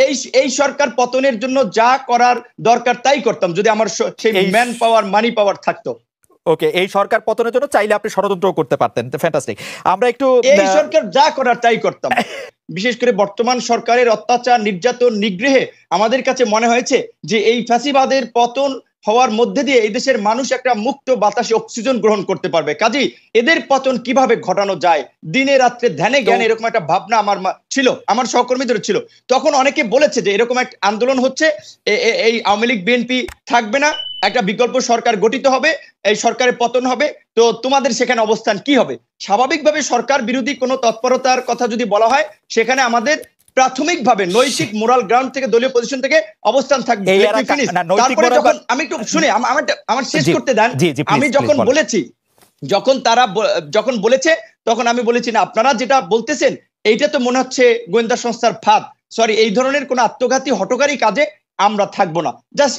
এই এই সরকার পতনের জন্য যা করার দরকার তাই করতাম যদি আমার সেই ম্যান পাওয়ার মানি পাওয়ার থাকতো। ওকে, এই সরকার পতনের জন্য চাইলে আপনি ষড়যন্ত্র করতে পারতেন। ফ্যান্টাস্টিক। আমরা একটু এই সরকার যা করার তাই করতাম। বিশেষ করে বর্তমান সরকারের অত্যাচার, নির্যাতন, নিগ্রহে আমাদের কাছে মনে হয়েছে যে এই ফ্যাসিবাদের পতন হওয়ার মধ্যে দিয়ে এই দেশের মানুষ একটা মুক্ত বাতাসে অক্সিজেন গ্রহণ করতে পারবে। কাজেই এদের পতন কিভাবে ঘটানো যায় দিনে রাত্রে ধ্যানে জ্ঞানে এরকম একটা ভাবনা আমার ছিল, আমার সহকর্মীদের ছিল। তখন অনেকে বলেছে যে এরকম একটা আন্দোলন হচ্ছে, এই আওয়ামী লীগ বিএনপি থাকবে না, একটা বিকল্প সরকার গঠিত হবে, এই সরকারের পতন হবে, তো তোমাদের সেখানে অবস্থান কি হবে? স্বাভাবিকভাবে সরকার বিরোধী কোনো তৎপরতার কথা যদি বলা হয় সেখানে আমাদের প্রাথমিকভাবে নৈতিক মোরাল গ্রাউন্ড থেকে দলীয় পজিশন থেকে অবস্থান থাকবে। তারপরে যখন আমি একটু শুনে আমার শেষ করতে দেন। আমি যখন বলেছি, যখন বলেছে তখন আমি বলেছি না আপনারা যেটা বলতেছেন এইটা তো মনে হচ্ছে গোয়েন্দা সংস্থার ফাঁদ, সরি এই ধরনের কোন আত্মঘাতী হঠকারী কাজে আমরা থাকবো না। জাস্ট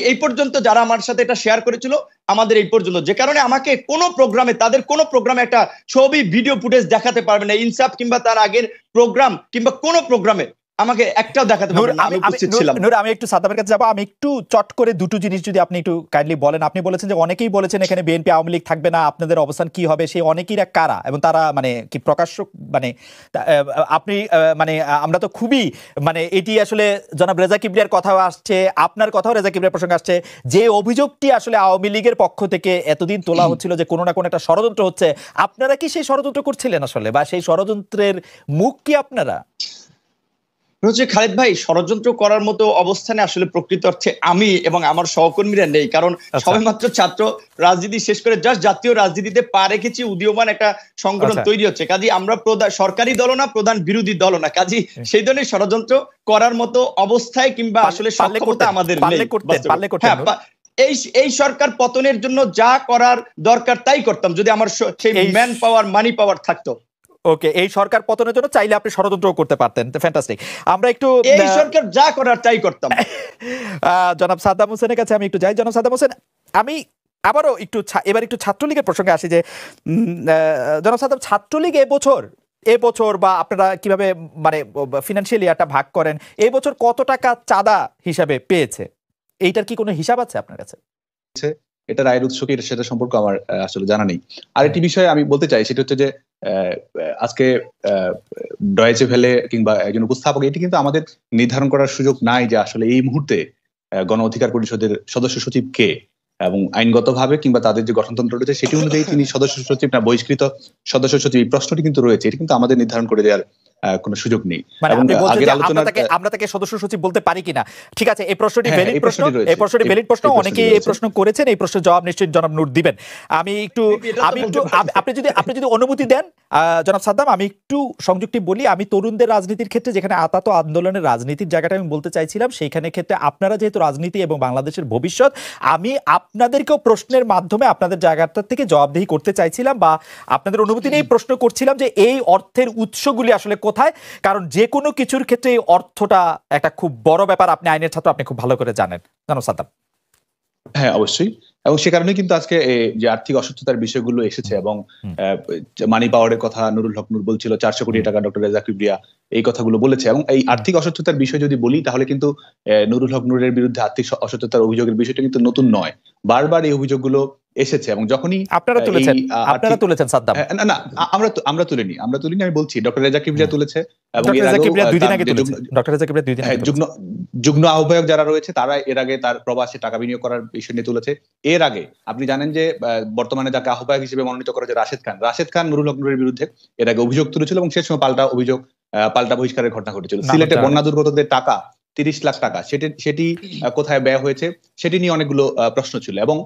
এই পর্যন্ত যারা আমার সাথে এটা শেয়ার করেছিল আমাদের এই পর্যন্ত, যে কারণে আমাকে কোনো প্রোগ্রামে তাদের কোনো প্রোগ্রামে একটা ছবি ভিডিও ফুটেজ দেখাতে পারবে না। ইনসাফ কিংবা তার আগের প্রোগ্রাম কিংবা কোনো প্রোগ্রামে আমাকে একটাও দেখাতে পারবে না। আমি উপস্থিত ছিলাম। নূর, আমি একটু সাদ্দামের কাছে যাবো। আমি একটু চট করে দুটো জিনিস যদি আপনি একটু কাইন্ডলি বলেন। আপনি বলেছেন যে অনেকেই বলেছেন এখানে বিএনপি আওয়ামী লীগ থাকবে না, আপনাদের অবস্থান কি হবে? সেই অনেকেইরা কারা এবং তারা মানে কি প্রকাশ্য মানে আপনি মানে আমরা তো খুবই মানে এটি আসলে জনাব রেজা কিবরিয়ার কথাও আসছে, আপনার কথাও রেজা কিবরিয়ার প্রসঙ্গ আসছে, যে অভিযোগটি আসলে আওয়ামী লীগের পক্ষ থেকে এতদিন তোলা হচ্ছিল যে কোনো না কোনো একটা ষড়যন্ত্র হচ্ছে। আপনারা কি সেই ষড়যন্ত্র করছিলেন আসলে, বা সেই ষড়যন্ত্রের মুখ কি আপনারা? খালেদ ভাই, ষড়যন্ত্র করার মতো অবস্থানে আসলে প্রকৃত অর্থে আমি এবং আমার সহকর্মীরা নেই, কারণ সবেমাত্র ছাত্র রাজনীতি শেষ করে জাস্ট জাতীয় রাজনীতিতে পা রেখেছি, উদীয়মান একটা সংগঠন তৈরি হচ্ছে। কাজী আমরা সরকারি দলও না, প্রধান বিরোধী দলও না, কাজী সেই ধরনের ষড়যন্ত্র করার মতো অবস্থায় কিংবা আসলে সক্ষমতা আমাদের নেই। এই সরকার পতনের জন্য যা করার দরকার তাই করতাম যদি আমার সেই ম্যান পাওয়ার মানি পাওয়ার থাকতো। ওকে, এই সরকার পতনের জন্য চাইলে আপনি ষড়যন্ত্র করতে পারতেন। ফ্যান্টাস্টিক। আমরা একটু এই সরকার যা করার তাই করতাম। জনাব সাদ্দাম হোসেনের কাছে আমি একটু যাই। জনাব সাদ্দাম হোসেন, আমি আবারও এবার একটু ছাত্রলীগের প্রসঙ্গে আসি যে জনাব সাদ্দাম, ছাত্রলীগ এবছর বা আপনারা কিভাবে মানে ফিনান্সিয়ালি একটা ভাগ করেন, এবছর কত টাকা চাঁদা হিসাবে পেয়েছে? এইটার কি কোনো হিসাব আছে আপনার কাছে? এটা রায়ের উৎস কি সেটা সম্পর্কে আমার আসলে জানা নেই। আরেকটি বিষয় আমি বলতে চাই, সেটা হচ্ছে যে আজকে ডয়েচে ভেলে কিংবা একজন উপস্থাপক এটি কিন্তু আমাদের নির্ধারণ করার সুযোগ নাই যে আসলে এই মুহূর্তে গণ অধিকার পরিষদের সদস্য সচিব কে, এবং আইনগতভাবে কিংবা তাদের যে গঠনতন্ত্র রয়েছে সেটি অনুযায়ী তিনি সদস্য সচিব না বহিষ্কৃত সদস্য সচিব, এই প্রশ্নটি কিন্তু রয়েছে। এটি কিন্তু আমাদের নির্ধারণ করে দেওয়ার কোনো সুযোগ নেই। আমরা তাকে সদস্য সচিব বলতে পারি কিনা? ঠিক আছে, এই প্রশ্নটি ভ্যালিড প্রশ্ন, এই প্রশ্নটি ভ্যালিড প্রশ্ন, অনেকেই এই প্রশ্ন করেছেন, এই প্রশ্নের জবাব নিশ্চয়ই জনাব নূর দিবেন। আমি একটু আপনি যদি অনুমতি দেন জনাব সাদ্দাম, আমি একটু সংযুক্তি বলি। আমি তরুণদের রাজনীতির ক্ষেত্রে যেখানে আতাত আন্দোলনের রাজনীতির জায়গাটা আমি বলতে চাইছিলাম, সেইখানে ক্ষেত্রে আপনারা যেহেতু রাজনীতি এবং বাংলাদেশের ভবিষ্যৎ, আমি আপনাদেরকেও প্রশ্নের মাধ্যমে আপনাদের জায়গাটা থেকে জবাবদিহি করতে চাইছিলাম, বা আপনাদের অনুমতি নিয়ে প্রশ্ন করছিলাম যে এই অর্থের উৎসগুলি আসলে কোথায়? কারণ যে কোনো কিছুর ক্ষেত্রে এই অর্থটা একটা খুব বড় ব্যাপার। আপনি আইনের ছাত্র, আপনি খুব ভালো করে জানেন জনাব সাদ্দাম। হ্যাঁ, অবশ্যই। এবং সে কারণে কিন্তু আজকে যে আর্থিক অসুস্থতার বিষয়গুলো এসেছে এবং মানি পাওয়ারের কথা নুরুল হক নূর বলছিল, 400 কোটি টাকা ডক্টর রেজা কিবরিয়া এই কথাগুলো বলেছে। এবং এই আর্থিক অসুস্থতার বিষয় যদি বলি তাহলে কিন্তু নুরুল হক নূরের বিরুদ্ধে আর্থিক অসুস্থতার অভিযোগের বিষয়টা কিন্তু নতুন নয়, বারবার এই অভিযোগগুলো এসেছে। এবং যখনই আপনারা তুলেছেন সাদ্দাম, না আমরা তুলিনি, আমি বলছি ডক্টর রেজা কিবরিয়া তুলেছে, এবং যুগ্ম আহ্বায়ক যারা রয়েছে তারা এর আগে তার প্রবাসে টাকা বিনিয়োগ করার বিষয় নিয়ে তুলেছে। এর আগে আপনি জানেন যে বর্তমানে যাকে আহ্বায়ক হিসেবে মনোনীত করা হয়েছে রাশেদ খান নুরুল হক নূরের বিরুদ্ধে এর আগে অভিযোগ তুলেছিল, এবং সে সময় পাল্টা বহিষ্কারের ঘটনা ঘটেছিল। সিলেটে বন্যা দুর্গতদের টাকা 30 লাখ টাকা সেটি কোথায় ব্যয় হয়েছে সেটি নিয়ে অনেকগুলো প্রশ্ন ছিল। এবং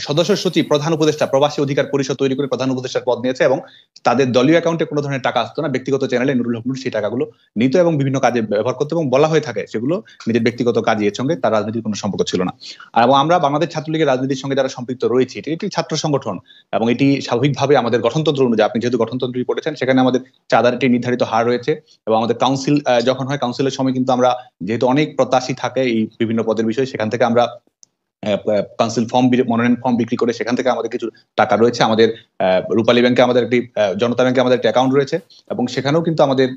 সদস্য সচিব প্রধান উপদেষ্টা প্রবাসী অধিকার পরিষদ তৈরি করে প্রধান উপদেষ্টার পদ নিয়েছে, এবং তাদের দলীয় অ্যাকাউন্টে কোনো ধরনের টাকা আসতো না, ব্যক্তিগত চ্যানেলে নুরুল হক নূর সেই টাকাগুলো নিত এবং বিভিন্ন কাজে ব্যবহার করতো, এবং বলা হয়ে থাকে সেগুলো নিজের ব্যক্তিগত কাজে, এর সঙ্গে তার রাজনীতির কোনো সম্পর্ক ছিল না। এবং আমরা বাংলাদেশ ছাত্রলীগের রাজনীতির সঙ্গে যারা সম্পৃক্ত রয়েছে, এটি একটি ছাত্র সংগঠন, এবং এটি স্বাভাবিকভাবে আমাদের গঠনতন্ত্র অনুযায়ী, আপনি যেহেতু গঠনতন্ত্রই পড়েছেন, সেখানে আমাদের চাঁদার একটি নির্ধারিত হার রয়েছে, এবং আমাদের কাউন্সিল যখন হয় কাউন্সিলের সময় কিন্তু আমরা যেহেতু অনেক প্রত্যাশী থাকে এই বিভিন্ন পদের বিষয়ে, সেখান থেকে আমরা কাউন্সিল ফর্ম, মনোনয়ন ফর্ম বিক্রি করে সেখান থেকে আমাদের কিছু টাকা রয়েছে। আমাদের রূপালী ব্যাংকে আমাদের একটি, জনতা ব্যাংকে আমাদের একটি অ্যাকাউন্ট রয়েছে এবং সেখানেও কিন্তু আমাদের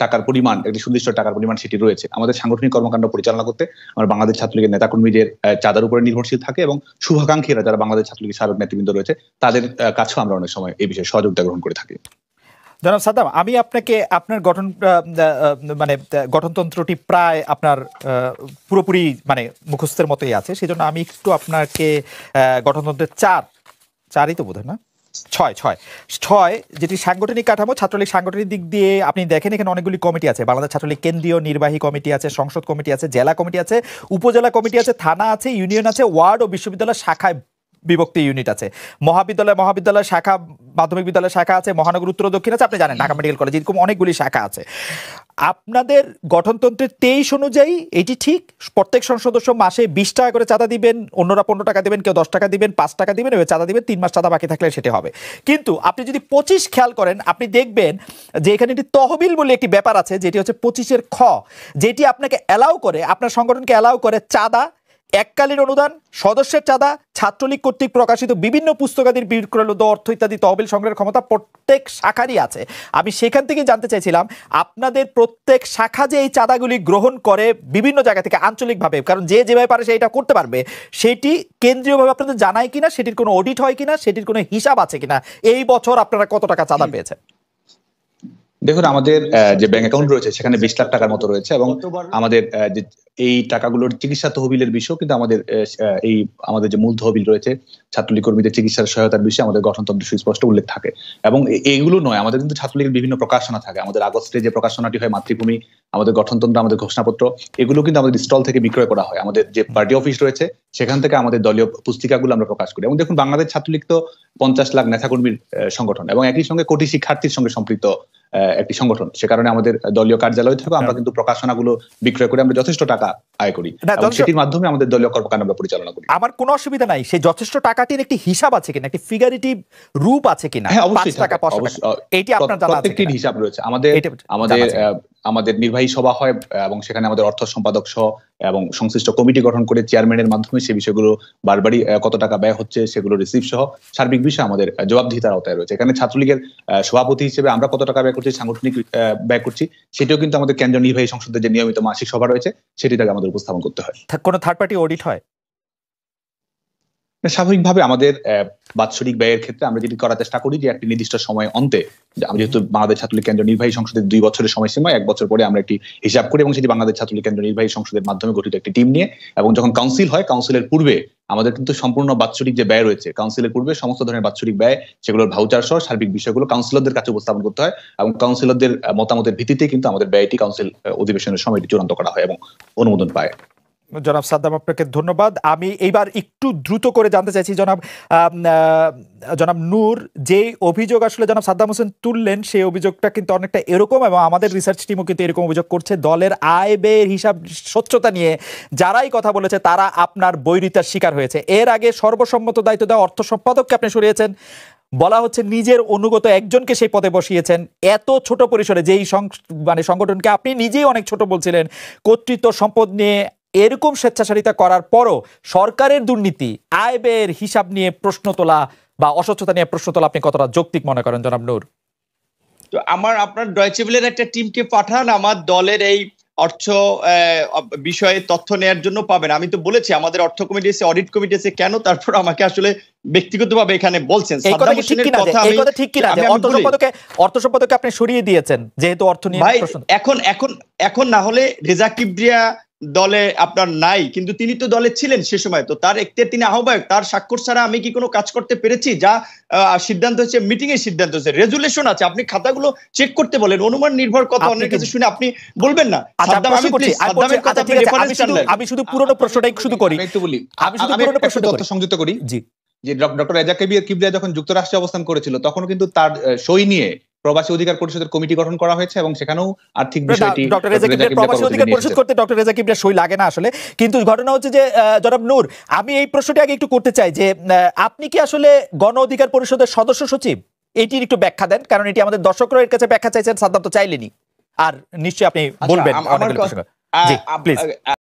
টাকার পরিমাণ, একটি সুনির্দিষ্ট টাকার পরিমাণ সেটি রয়েছে। আমাদের সাংগঠনিক কর্মকাণ্ড পরিচালনা করতে আমরা বাংলাদেশ ছাত্রলীগের নেতাকর্মীদের চাঁদার উপরে নির্ভরশীল থাকে এবং শুভাকাঙ্ক্ষীরা যারা বাংলাদেশ ছাত্রলীগের সাবেক নেতৃবৃন্দ রয়েছে তাদের কাছেও আমরা অনেক সময় এই বিষয়ে সহযোগিতা গ্রহণ করে থাকি। জনাব সাদ্দাম, আমি আপনাকে আপনার গঠনতন্ত্রটি প্রায় আপনার পুরোপুরি মুখস্থের মতোই আছে, সেজন্য আমি একটু আপনাকে গঠনতন্ত্রের চারই তো বোধ হয় না, ছয় যেটি সাংগঠনিক কাঠামো, ছাত্রলীগ সাংগঠনিক দিক দিয়ে আপনি দেখেন এখানে অনেকগুলি কমিটি আছে। বাংলাদেশ ছাত্রলীগ কেন্দ্রীয় নির্বাহী কমিটি আছে, সংসদ কমিটি আছে, জেলা কমিটি আছে, উপজেলা কমিটি আছে, থানা আছে, ইউনিয়ন আছে, ওয়ার্ড ও বিশ্ববিদ্যালয় শাখায় বিভক্তি ইউনিট আছে, মহাবিদ্যালয় শাখা, মাধ্যমিক বিদ্যালয় শাখা আছে, মহানগর উত্তর দক্ষিণ আছে, আপনি জানেন ঢাকা মেডিকেল কলেজ, এরকম অনেকগুলি শাখা আছে। আপনাদের গঠনতন্ত্রের 23 অনুযায়ী এটি ঠিক, প্রত্যেক সদস্য মাসে 20 টাকা করে চাঁদা দিবেন, অন্যরা 15 টাকা দিবেন, কেউ 10 টাকা দিবেন, 5 টাকা দিবেন, এবার চাঁদা দিবেন, 3 মাস চাঁদা বাকি থাকলে সেটি হবে। কিন্তু আপনি যদি 25 খেয়াল করেন, আপনি দেখবেন যে এখানে একটি তহবিল বলে একটি ব্যাপার আছে, যেটি হচ্ছে 25-এর খ, যেটি আপনাকে অ্যালাউ করে, আপনার সংগঠনকে অ্যালাউ করে চাঁদা, এককালীন অনুদান, সদস্যের চাঁদা, ছাত্রলীগ কর্তৃক প্রকাশিত বিভিন্ন পুস্তকাদির বিক্রয়লব্ধ অর্থ ইত্যাদি তহবিল সংগ্রহের ক্ষমতা প্রত্যেক শাখারই আছে। আমি সেখান থেকে জানতে চাইছিলাম আপনাদের প্রত্যেক শাখা যে এই চাঁদাগুলি গ্রহণ করে বিভিন্ন জায়গা থেকে আঞ্চলিকভাবে, কারণ যে যেভাবে পারে সেটা করতে পারবে, সেটি কেন্দ্রীয়ভাবে আপনাদের জানায় কিনা, সেটির কোনো অডিট হয় কিনা, সেটির কোনো হিসাব আছে কিনা, এই বছর আপনারা কত টাকা চাঁদা পেয়েছেন? দেখুন, আমাদের যে ব্যাংক অ্যাকাউন্ট রয়েছে সেখানে 20 লাখ টাকার মতো রয়েছে এবং আমাদের যে এই টাকাগুলোর চিকিৎসা তহবিলের বিষয় কিন্তু আমাদের যে মূল তহবিল রয়েছে ছাত্রলীগ কর্মীদের চিকিৎসার সহায়তার বিষয়ে আমাদের গঠনতন্ত্রে সুস্পষ্ট উল্লেখ থাকে। এবং এইগুলো নয়, আমাদের কিন্তু ছাত্রলীগের বিভিন্ন প্রকাশনা থাকে। আমাদের আগস্টে যে প্রকাশনাটি হয় মাতৃভূমি, আমাদের গঠনতন্ত্র, আমাদের ঘোষণাপত্র, এগুলো কিন্তু আমাদের স্টল থেকে বিক্রয় করা হয়। আমাদের যে পার্টি অফিস রয়েছে সেখান থেকে আমাদের দলীয় পুস্তিকাগুলো আমরা প্রকাশ করি। এবং দেখুন, বাংলাদেশ ছাত্রলীগ তো 50 লাখ নেতাকর্মীর সংগঠন এবং একই সঙ্গে কোটি শিক্ষার্থীর সঙ্গে সম্পৃক্ত একটি সংগঠন। সে কারণে আমাদের দলীয় কার্যালয় থেকে আমরা কিন্তু প্রকাশনাগুলো বিক্রয় করে আমরা যথেষ্ট টাকা আয় করি এবং সেটির মাধ্যমে আমাদের দলীয় কর্মকাণ্ড আমরা পরিচালনা করি। আমার কোনো অসুবিধা নাই, সেই যথেষ্ট টাকাটির একটি হিসাব আছে কিনা, একটি ফিগারেটিভ রূপ আছে কিনা? হ্যাঁ, অবশ্যই টাকা, এটি আপনার জানা আছে? প্রত্যেকটির হিসাব রয়েছে। আমাদের নির্বাহী সভা হয় এবং সেখানে আমাদের অর্থ সম্পাদক সহ এবং সংশ্লিষ্ট কমিটি গঠন করে চেয়ারম্যানের মাধ্যমে সে বিষয়গুলো বারবারই কত টাকা ব্যয় হচ্ছে সেগুলো রিসিভ সহ সার্বিক বিষয় আমাদের জবাবদিহিতার আওতায় রয়েছে। এখানে ছাত্রলীগের সভাপতি হিসেবে আমরা কত টাকা ব্যয় করছি, সাংগঠনিক ব্যয় করছি, সেটাও কিন্তু আমাদের কেন্দ্রীয় নির্বাহী সংসদের যে নিয়মিত মাসিক সভা রয়েছে সেটিতে আমাদের উপস্থাপন করতে হয়। কোনো থার্ড পার্টি অডিট হয়? স্বাভাবিকভাবে আমাদের বাৎসরিক ব্যয়ের ক্ষেত্রে আমরা যেটি করার চেষ্টা করি যে একটি নির্দিষ্ট সময় অন্তে, যেহেতু বাংলাদেশ ছাত্রলীগ কেন্দ্রীয় নির্বাহী সংসদের 2 বছরের সময়সীমা, 1 বছর পরে আমরা একটি হিসাব করি এবং সেটি বাংলাদেশ ছাত্রলীগ কেন্দ্রীয় নির্বাহী সংসদের মাধ্যমে গঠিত একটি টিম নিয়ে, এবং যখন কাউন্সিল হয় কাউন্সিলের পূর্বে আমাদের কিন্তু সম্পূর্ণ বাৎসরিক যে ব্যয় রয়েছে, কাউন্সিলের পূর্বে সমস্ত ধরনের বাৎসরিক ব্যয়, সেগুলোর ভাউচার সহ সার্বিক বিষয়গুলো কাউন্সিলরদের কাছে উপস্থাপন করতে হয় এবং কাউন্সিলরদের মতামতের ভিত্তিতে কিন্তু আমাদের ব্যয়টি কাউন্সিল অধিবেশনের সময় চূড়ান্ত করা হয় এবং অনুমোদন পায়। জনাব সাদ্দাম, আপনাকে ধন্যবাদ। আমি এইবার একটু দ্রুত করে জানতে চাইছি জনাব নূর, যে অভিযোগ আসলে জনাব সাদ্দাম হোসেন তুললেন সেই অভিযোগটা কিন্তু অনেকটা এরকম, এবং আমাদের রিসার্চ টিমও কিন্তু এরকম অভিযোগ করছে। দলের আয় ব্যয়ের হিসাব স্বচ্ছতা নিয়ে যারাই কথা বলেছে তারা আপনার বৈরিতার শিকার হয়েছে। এর আগে সর্বসম্মত দায়িত্ব দেওয়া অর্থ সম্পাদককে আপনি সরিয়েছেন, বলা হচ্ছে নিজের অনুগত একজনকে সেই পদে বসিয়েছেন। এত ছোট পরিসরে যেই সংগঠনকে আপনি নিজেই অনেক ছোট বলছিলেন, কর্তৃত্ব সম্পদ নিয়ে এরকম স্বেচ্ছাচারিতা করার পরও সরকারের দুর্নীতি, আয় ব্যয়ের হিসাব নিয়ে প্রশ্ন তোলা বা অস্বচ্ছতা নিয়ে প্রশ্ন তোলা আপনি কতটা যৌক্তিক মনে করেন জনাব নূর? তো আপনার ডয়চে ভেলের একটা টিমকে পাঠান, আমার দলের এই অর্থ বিষয়ে তথ্য নেওয়ার জন্য পাবেন। আমি তো বলেছি আমাদের অর্থ কমিটি আছে, অডিট কমিটি আছে, কেন তারপর আমাকে আসলে ব্যক্তিগতভাবে এখানে বলছেন অর্থ সম্পাদককে আপনি সরিয়ে দিয়েছেন যেহেতু অর্থ নিয়ে প্রশ্ন। এখন না হলে রেজা কিবরিয়া দলে আপনার নাই, কিন্তু তিনি তো দলে ছিলেন সে সময়, তো তার এখতিয়ার, তিনি আহ্বায়ক, তার স্বাক্ষর ছাড়া আমি কি কোনো কাজ করতে পেরেছি? যা সিদ্ধান্ত হচ্ছে, মিটিং এর সিদ্ধান্ত হচ্ছে, রেজুলেশন আছে, আপনি খাতাগুলো চেক করতে বলেন। অনুমান নির্ভর কথা অনেক কিছু শুনে আপনি বলবেন না। আমি শুধু পুরনো প্রশ্নটাই শুধু করি, আমি শুধু পুরনো প্রশ্নটা সংযুক্ত করি যে ডক্টর রেজা কিবরিয়া যখন যুক্তরাষ্ট্রে অবস্থান করেছিল তখন কিন্তু তার সই নিয়ে প্রবাসী অধিকার পরিষদের কমিটি গঠন করা হয়েছে এবং সেখানেও আর্থিক বিষয়টি ডক্টর রেজা কিবরিয়া প্রবাসী অধিকার পরিষদ করতে ডক্টর রেজা কিবরিয়া সই লাগে না আসলে। কিন্তু ঘটনা হচ্ছে যে জনাব নূর, আমি এই প্রশ্নটি আগে একটু করতে চাই যে আপনি কি আসলে গণ অধিকার পরিষদের সদস্য সচিব? এটির একটু ব্যাখ্যা দেন, কারণ এটি আমাদের দর্শকরা এর কাছে ব্যাখ্যা চাইছেন, সাদ্দাম তো চাইলেনি, আর নিশ্চয়ই আপনি বলবেন। জি প্লিজ।